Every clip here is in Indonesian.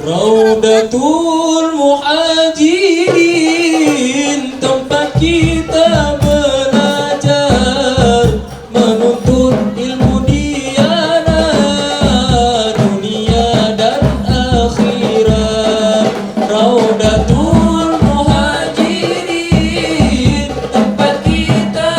Raudatul Muhajirin, tempat kita belajar menuntut ilmu diana dunia dan akhirat. Raudatul Muhajirin, tempat kita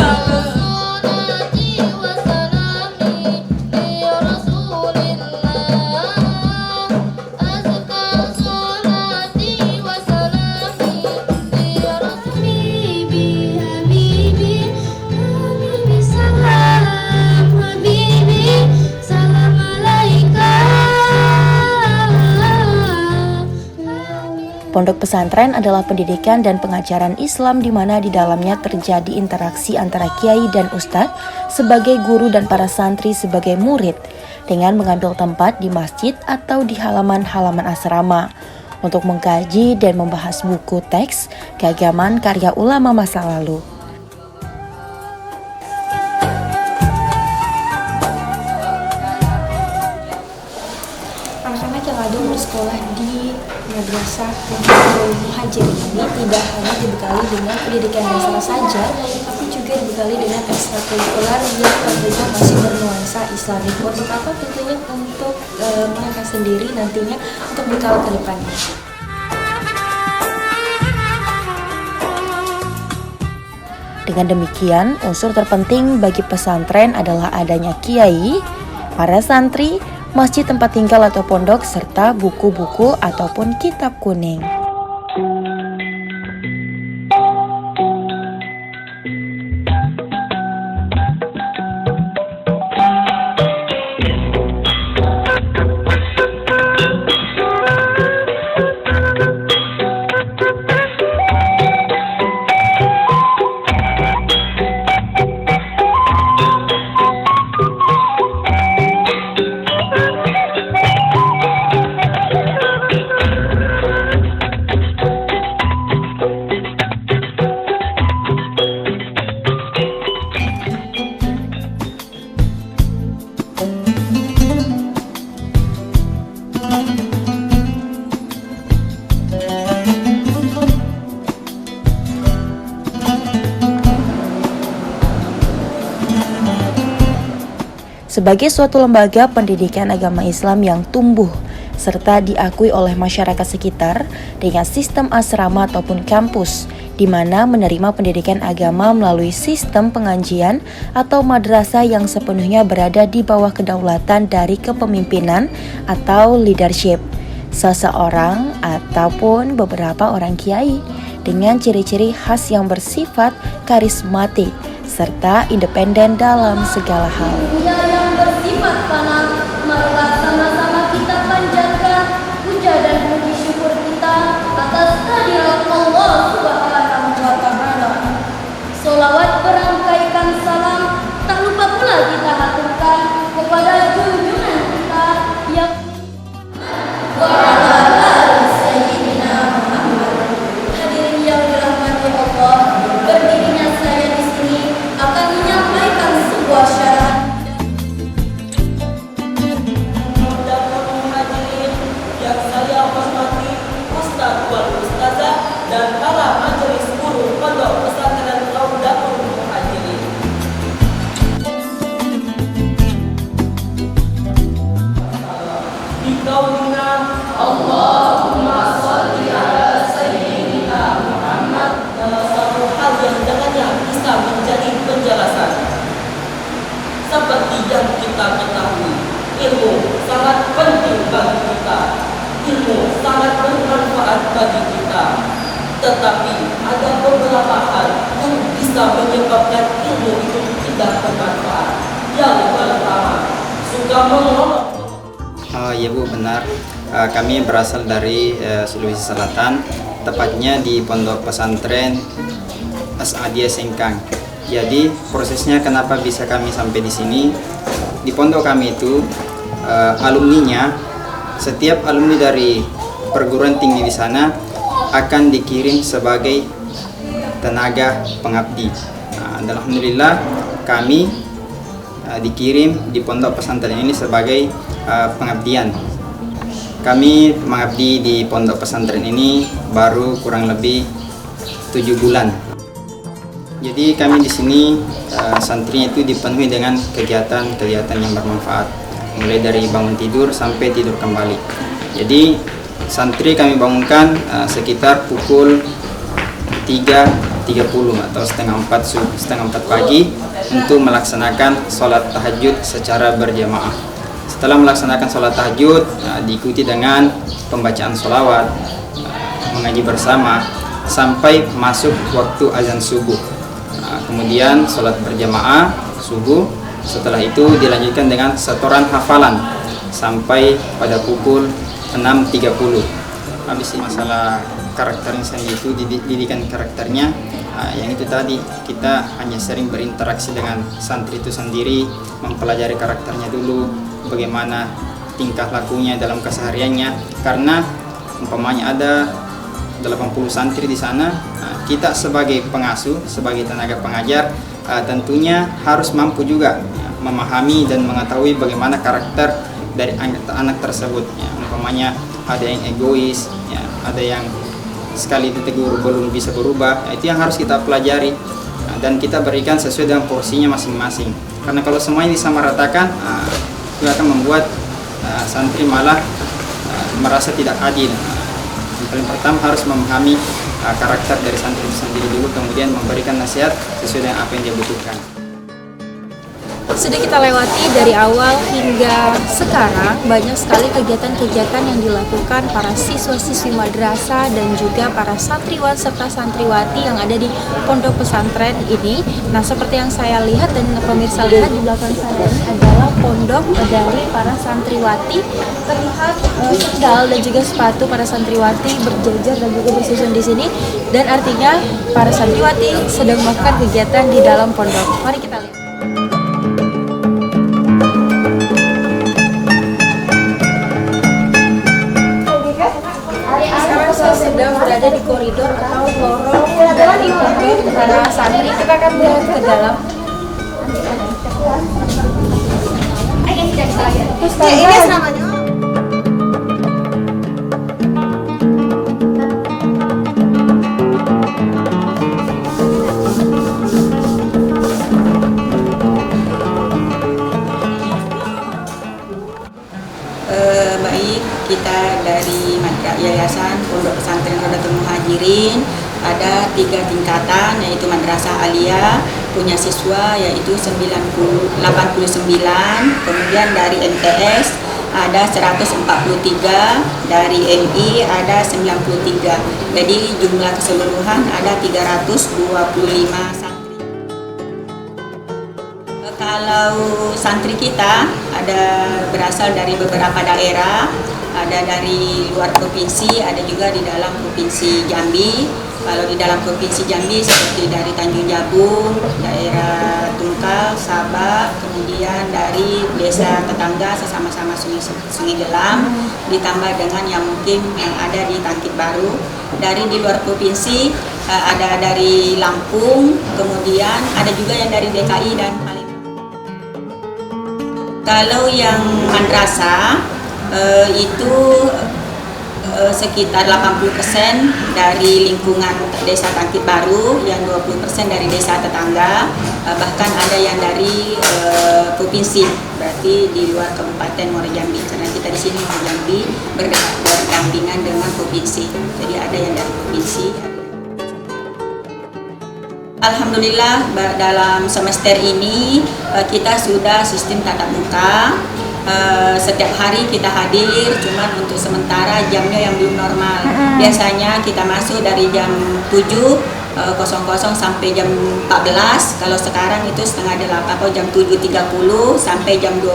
Pondok pesantren adalah pendidikan dan pengajaran Islam di mana di dalamnya terjadi interaksi antara kiai dan ustadz sebagai guru dan para santri sebagai murid dengan mengambil tempat di masjid atau di halaman-halaman asrama untuk mengkaji dan membahas buku teks keagamaan karya ulama masa lalu. Anak-anak yang ada bersekolah di Madrasah Raudatul Muhajirin ini tidak hanya dibekali dengan pendidikan dasar saja, tapi juga dibekali dengan ekstrakurikuler yang tentunya masih bernuansa Islami. Untuk apa? Tentunya untuk mereka sendiri nantinya untuk bekal ke depannya. Dengan demikian, unsur terpenting bagi pesantren adalah adanya kiai, para santri, masjid tempat tinggal atau pondok, serta buku-buku ataupun kitab kuning. Sebagai suatu lembaga pendidikan agama Islam yang tumbuh serta diakui oleh masyarakat sekitar dengan sistem asrama ataupun kampus, di mana menerima pendidikan agama melalui sistem pengajian atau madrasah yang sepenuhnya berada di bawah kedaulatan dari kepemimpinan atau leadership seseorang ataupun beberapa orang kiai dengan ciri-ciri khas yang bersifat karismatik serta independen dalam segala hal. Yang bersifat fana, marilah sama-sama kita panjatkan puja dan puji syukur kita atas kehadirat Allah Subhanahu wa Ta'ala. Sholawat berangkaikan salam tak lupa pula kita haturkan kepada junjungan kita yang hadirin yang dirahmati Allah, berdirinya saya di sini akan menyampaikan sebuah syarat. yang saya hormati Ustadz wal Ustazah dan para majelis guru Pondok Pesantren Raudatul Muhajirin. Bikaulina Allahumma sholli ala sayyidina Muhammad, dalam satu hal yang dengannya bisa menjadi penjelasan. Seperti yang kita ketahui, ilmu sangat penting bagi kita. Ilmu sangat bermanfaat bagi kita. Tetapi ada beberapa hal yang bisa menyebabkan ilmu itu tidak bermanfaat. Yang pertama, suka mengolok. Ya Bu, benar. Kami berasal dari Sulawesi Selatan, tepatnya di Pondok Pesantren As-Adiyah Sengkang. Jadi prosesnya kenapa bisa kami sampai di sini? Di pondok kami itu alumninya, setiap alumni dari perguruan tinggi di sana akan dikirim sebagai tenaga pengabdi. Alhamdulillah kami dikirim di pondok pesantren ini sebagai pengabdian. Kami mengabdi di pondok pesantren ini baru kurang lebih 7 bulan. Jadi kami di sini santrinya itu dipenuhi dengan kegiatan-kegiatan yang bermanfaat, mulai dari bangun tidur sampai tidur kembali. Jadi santri kami bangunkan sekitar pukul 3.30 atau setengah 4 pagi untuk melaksanakan sholat tahajud secara berjamaah. Setelah melaksanakan sholat tahajud diikuti dengan pembacaan sholawat, mengaji bersama sampai masuk waktu azan subuh. Kemudian sholat berjamaah subuh. Setelah itu dilanjutkan dengan setoran hafalan sampai pada pukul 6.30. Habis ini masalah karakternya sendiri itu didikan karakternya, yang itu tadi kita hanya sering berinteraksi dengan santri itu sendiri, mempelajari karakternya dulu, bagaimana tingkah lakunya dalam kesehariannya. Karena umpamanya ada 80 santri di sana, kita sebagai pengasuh, sebagai tenaga pengajar tentunya harus mampu juga memahami dan mengetahui bagaimana karakter dari anak tersebut. Umpamanya ada yang egois, ada yang sekali ditegur belum bisa berubah, itu yang harus kita pelajari dan kita berikan sesuai dengan porsinya masing-masing. Karena kalau semuanya disamaratakan, itu akan membuat santri malah merasa tidak adil. Yang paling pertama harus memahami karakter dari santri itu sendiri dulu, kemudian memberikan nasihat sesuai dengan apa yang dia butuhkan. Sudah kita lewati dari awal hingga sekarang, banyak sekali kegiatan-kegiatan yang dilakukan para siswa-siswi madrasah dan juga para santriwan serta santriwati yang ada di pondok pesantren ini. Nah, seperti yang saya lihat dan pemirsa lihat di belakang saya ini adalah pondok dari para santriwati. Terlihat sendal dan juga sepatu para santriwati berjajar dan juga bersusun di sini, dan artinya para santriwati sedang melakukan kegiatan di dalam pondok. Mari kita lihat. Saya sedang berada di koridor atau lorong dari pondok para santri. Kita akan melihat ke dalam. Ini namanya. Baik, kita dari Yayasan Pondok Pesantren Rodatul Muhajirin ada 3 tingkatan, yaitu Madrasah Aliyah punya siswa yaitu 89, kemudian dari MTS ada 143, dari MI ada 93. Jadi jumlah keseluruhan ada 325 santri. Kalau santri kita ada berasal dari beberapa daerah, ada dari luar provinsi, ada juga di dalam provinsi Jambi. Kalau di dalam provinsi Jambi seperti dari Tanjung Jabung, daerah Tungkal, Sabak, kemudian dari desa tetangga sesama-sama Sungai Gelam, ditambah dengan yang mungkin yang ada di Tangkit Baru. Dari di luar provinsi ada dari Lampung, kemudian ada juga yang dari DKI dan Palembang. Kalau yang madrasah itu sekitar 80% dari lingkungan desa Tangkit Baru, yang 20% dari desa tetangga, bahkan ada yang dari provinsi, berarti di luar Kabupaten Muara Jambi, karena kita di sini Muara Jambi berdampingan dengan provinsi, jadi ada yang dari provinsi. Alhamdulillah dalam semester ini kita sudah sistem tatap muka. Setiap hari kita hadir, cuman untuk sementara jamnya yang belum normal. Biasanya kita masuk dari jam 7.00 sampai jam 14. Kalau sekarang itu setengah 8 atau jam 7.30 sampai jam 12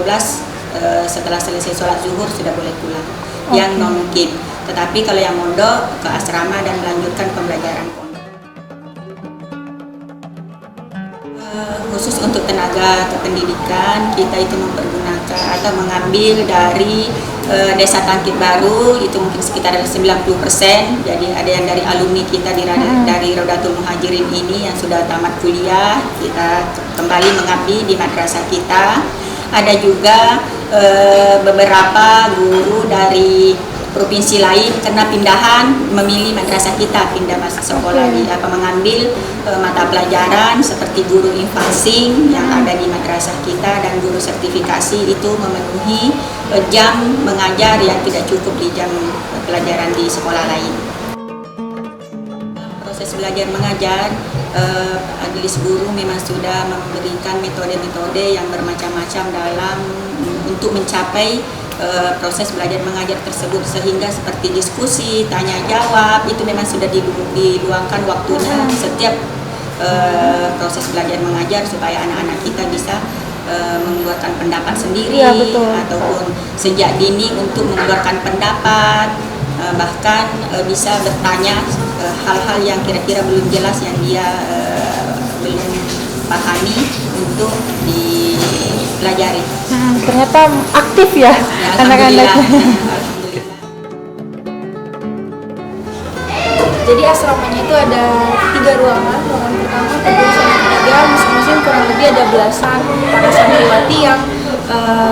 setelah selesai sholat zuhur sudah boleh pulang. Yang non mukim. Tetapi kalau yang mondok ke asrama dan melanjutkan pembelajaran pondok. Khusus untuk tenaga kependidikan, kita itu mempergunakan atau mengambil dari desa Tangkit Baru, itu mungkin sekitar 90%. Jadi ada yang dari alumni kita dari Rodatul Muhajirin ini yang sudah tamat kuliah, kita kembali mengabdi di madrasah kita. Ada juga beberapa guru dari provinsi lain karena pindahan memilih madrasah kita, pindah masuk sekolah di mengambil mata pelajaran seperti guru infasing yang ada di madrasah kita dan guru sertifikasi itu memenuhi jam mengajar yang tidak cukup di jam pelajaran di sekolah lain. Proses belajar mengajar, majelis guru memang sudah memberikan metode-metode yang bermacam-macam dalam untuk mencapai proses belajar mengajar tersebut, sehingga seperti diskusi, tanya jawab itu memang sudah diluangkan waktunya setiap proses belajar mengajar supaya anak-anak kita bisa mengeluarkan pendapat sendiri, ataupun sejak dini untuk mengeluarkan pendapat, bahkan bisa bertanya hal-hal yang kira-kira belum jelas yang dia belum pahami untuk dipelajari. Ternyata aktif ya anak-anaknya. Jadi asramanya itu ada 3 ruangan. Ruangan pertama, kedua, sama ketiga, masing-masing kurang lebih ada belasan para santriwati yang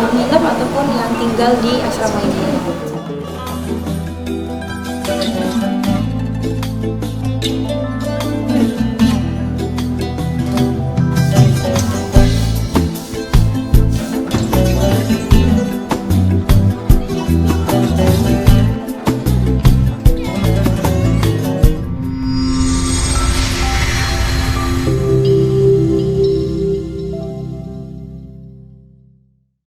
menginap ataupun yang tinggal di asrama ini.